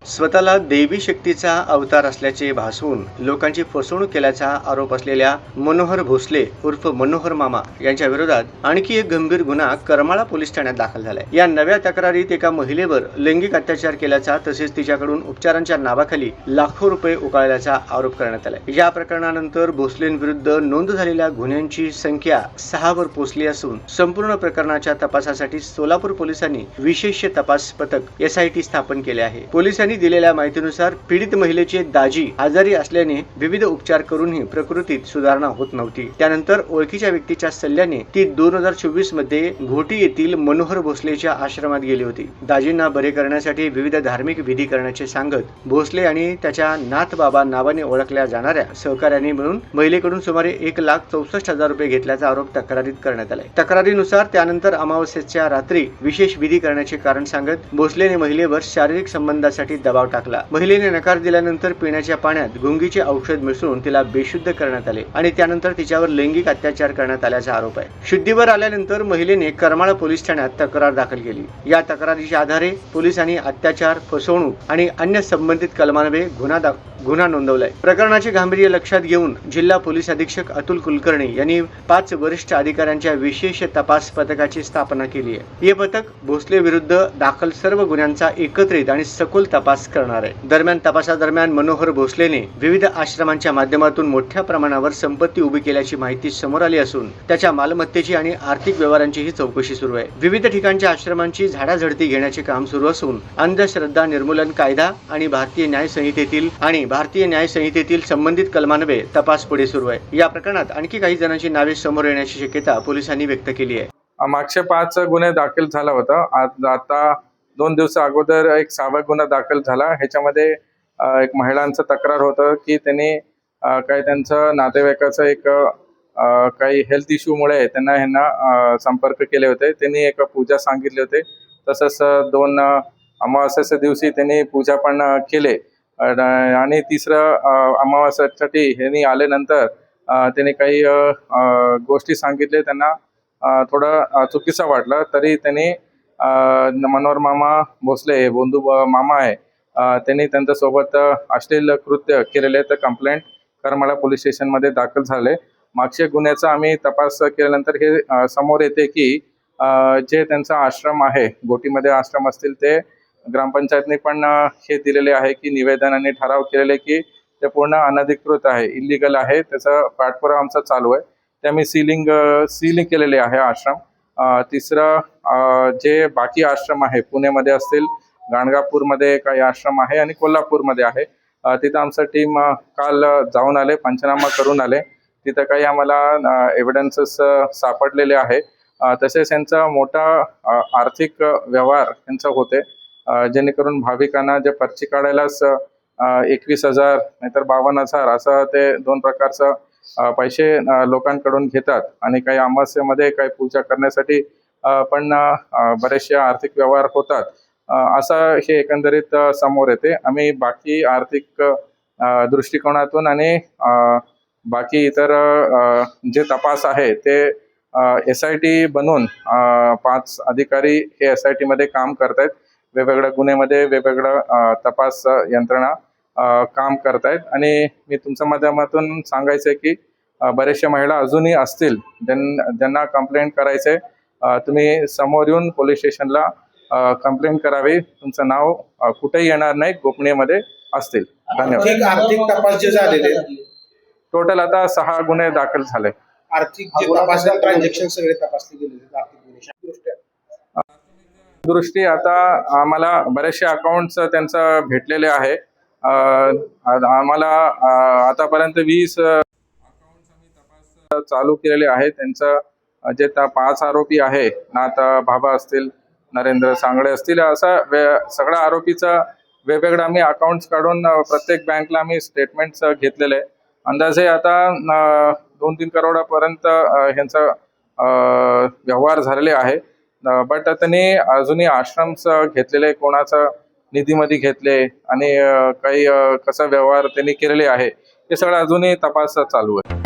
स्वतःला देवी शक्तीचा अवतार असल्याचे भासवून लोकांची फसवणूक केल्याचा आरोप असलेल्या मनोहर भोसले उर्फ मनोहर मामा यांच्या विरोधात आणखी एक गंभीर गुन्हा करमाळा पोलीस ठाण्यात दाखल झालाय। या नव्या तक्रारीत एका महिलेवर लैंगिक अत्याचार केल्याचा तसेच तिच्याकडून उपचारांच्या नावाखाली लाखो रुपये उकळल्याचा आरोप करण्यात आलाय। या प्रकरणानंतर भोसलेंविरुद्ध नोंद झालेल्या गुन्ह्यांची संख्या 6 वर पोहोचली असून संपूर्ण प्रकरणाच्या तपासासाठी सोलापूर पोलिसांनी विशेष तपास पथक SIT स्थापन केले आहे। पोलिसांनी दिलेल्या माहितीनुसार पीडित महिलेचे दाजी आजारी असल्याने विविध उपचार करूनही प्रकृतीत सुधारणा होत नव्हती। त्यानंतर ओळखीच्या व्यक्तीच्या सल्ल्याने ती 2024 मध्ये घोटी येथील मनोहर भोसलेच्या आश्रमात गेली होती। दाजींना बरे करण्यासाठी विविध धार्मिक विधी करण्याचे सांगत भोसले आणि त्याच्या नाथबाबा नावाने ओळखल्या जाणाऱ्या सहकार्याने मिळून महिलेकडून सुमारे 1,64,000 रुपये घेतल्याचा आरोप तक्रारीत करण्यात आलाय। तक्रारीनुसार त्यानंतर अमावस्येच्या रात्री विशेष विधी करण्याचे कारण सांगत भोसलेने महिलेवर शारीरिक संबंधासाठी दबाव टाकला। महिलेने नकार दिल्यानंतर पिण्याच्या पाण्यात गुंगीचे औषध मिसळून तिला बेशुद्ध करण्यात आले आणि त्यानंतर तिच्यावर लैंगिक अत्याचार करण्यात आल्याचा आरोप आहे। शुद्धीवर आल्यानंतर महिलेने करमाळा पोलीस ठाण्यात तक्रार दाखल केली। या तक्रारीच्या आधारे पोलिसांनी अत्याचार, फसवणूक आणि अन्य संबंधित कलमांन्वये गुन्हा नोंदवलाय। प्रकरणाचे गांभीर्य लक्षात घेऊन जिल्हा पोलीस अधीक्षक अतुल कुलकर्णी यांनी 5 वरिष्ठ अधिकाऱ्यांच्या विशेष तपास पथकाची स्थापना केली आहे। हे पथक भोसले विरुद्ध दाखल सर्व गुन्ह्यांचा एकत्रित आणि सखोल तपास करणार आहे। दरम्यान तपासादरम्यान मनोहर भोसलेने विविध आश्रमांच्या माध्यमातून मोठ्या प्रमाणावर संपत्ती उभी केल्याची माहिती समोर आली असून त्याच्या मालमत्तेची आणि आर्थिक व्यवहारांचीही चौकशी सुरू आहे। विविध ठिकाणच्या आश्रमांची झाडाझडती घेण्याचे काम सुरू असून अंधश्रद्धा निर्मूलन कायदा आणि भारतीय न्याय संहितेतील संबंधित कलमांन्वये तपास पुढे सुरू आहे। या प्रकरणात आणखी काही जणांची नावे समोर येण्याची शक्यता पोलिसांनी व्यक्त केली आहे। मागचे 5 गुन्हे दाखल झाला होता। आता 2 दिवस अगोदर एक 6वा गुन्हा दाखल झाला। ह्याच्यामध्ये एक महिलांचं तक्रार होतं की त्यांनी काही त्यांचं नातेवाईकाचं एक काही हेल्थ इश्यूमुळे ह्यांना संपर्क केले होते। त्यांनी एक पूजा सांगितले होते, तसंच 2 अमावास्येच्या दिवशी त्यांनी पूजा पण केले आणि 3रं अमावास्येसाठी ह्यांनी आल्यानंतर त्यांनी काही गोष्टी सांगितले। त्यांना थोडं चुकीचं वाटलं तरी त्यांनी मनोहर मामा भोसले बंधू मामा आहे, त्यांनी त्यांच्यासोबत अश्लील कृत्य केलेले तर कंप्लेंट करमाळा पोलीस स्टेशनमध्ये दाखल झाले। मागच्या गुन्ह्याचा आम्ही तपास केल्यानंतर हे समोर येते की जे त्यांचा आश्रम आहे, गोटीमध्ये आश्रम असतील, ते ग्रामपंचायतने पण हे दिलेले आहे की निवेदन आणि ठराव केलेले की ते पूर्ण अनधिकृत आहे, इलिगल आहे। त्याचा पाठपुरावा आमचा चालू आहे। ते आम्ही सीलिंग केलेले आहे आश्रम। 3रं जे बाकी आश्रम आहे, पुण्यामध्ये असतील, गाणगापूरमध्ये काही आश्रम आहे आणि कोल्हापूरमध्ये आहे, तिथं आमचं टीम काल जाऊन आले, पंचनामा करून आले। तिथं काही आम्हाला एव्हिडन्सेस सापडलेले आहे। तसेच यांचा मोठा आर्थिक व्यवहार यांचा होते, जेणेकरून भाविकांना जे पर्ची काढायलाच 21,000 नाहीतर 52,000 असं ते 2 प्रकारचं पैसे लोकांकडून घेतात आणि काही अमावस्येमध्ये काही पूजा करण्यासाठी पण बरेचसे आर्थिक व्यवहार होतात, असं हे एकंदरीत समोर येते। आम्ही बाकी आर्थिक दृष्टिकोनातून आणि बाकी इतर जे तपास आहे ते SIT बनवून 5 अधिकारी हे SIT मध्ये काम करतायत। वेगवेगळ्या गुन्ह्यामध्ये वेगवेगळं तपास यंत्रणा काम करतायत आणि मी तुमच्या माध्यमातून सांगायचं की बरेचशा महिला अजूनही असतील ज्यांना कंप्लेंट करायचंय, तुम्ही समोर येऊन पोलीस स्टेशनला कंप्लेंट करावी। तुमचं नाव कुठेही येणार नाही, गोपनीयमध्ये असतील। धन्यवाद। आर्थिक तपास जे झालेले टोटल आता 6 गुन्हे दाखल झाले। आर्थिक जे तपास ट्रान्झॅक्शन सगळे तपासले गेलेले आर्थिक दृष्टी आता आम्हाला बरेचसे अकाउंट्स त्यांचं भेटलेले आहे। आम्हाला आतापर्यंत 20 अकाउंट्स आम्ही तपास चालू केलेले आहेत। त्यांचं जे 5 आरोपी आहे, नाथ भाभा असतील, नरेंद्र सांगळे असतील, असं सगळ्या आरोपीचं वेगवेगळं आम्ही अकाउंट्स काढून प्रत्येक बँकला आम्ही स्टेटमेंट्स घेतलेले। अंदाजे आता 2-3 करोडापर्यंत ह्यांचा व्यवहार झालेले आहे। बट त्यांनी अजूनही आश्रम्स घेतलेले, कोणाचं निधीमध्ये घेतले आणि काही कसा व्यवहार त्यांनी केलेले आहे, हे सगळं अजूनही तपास चालू आहे।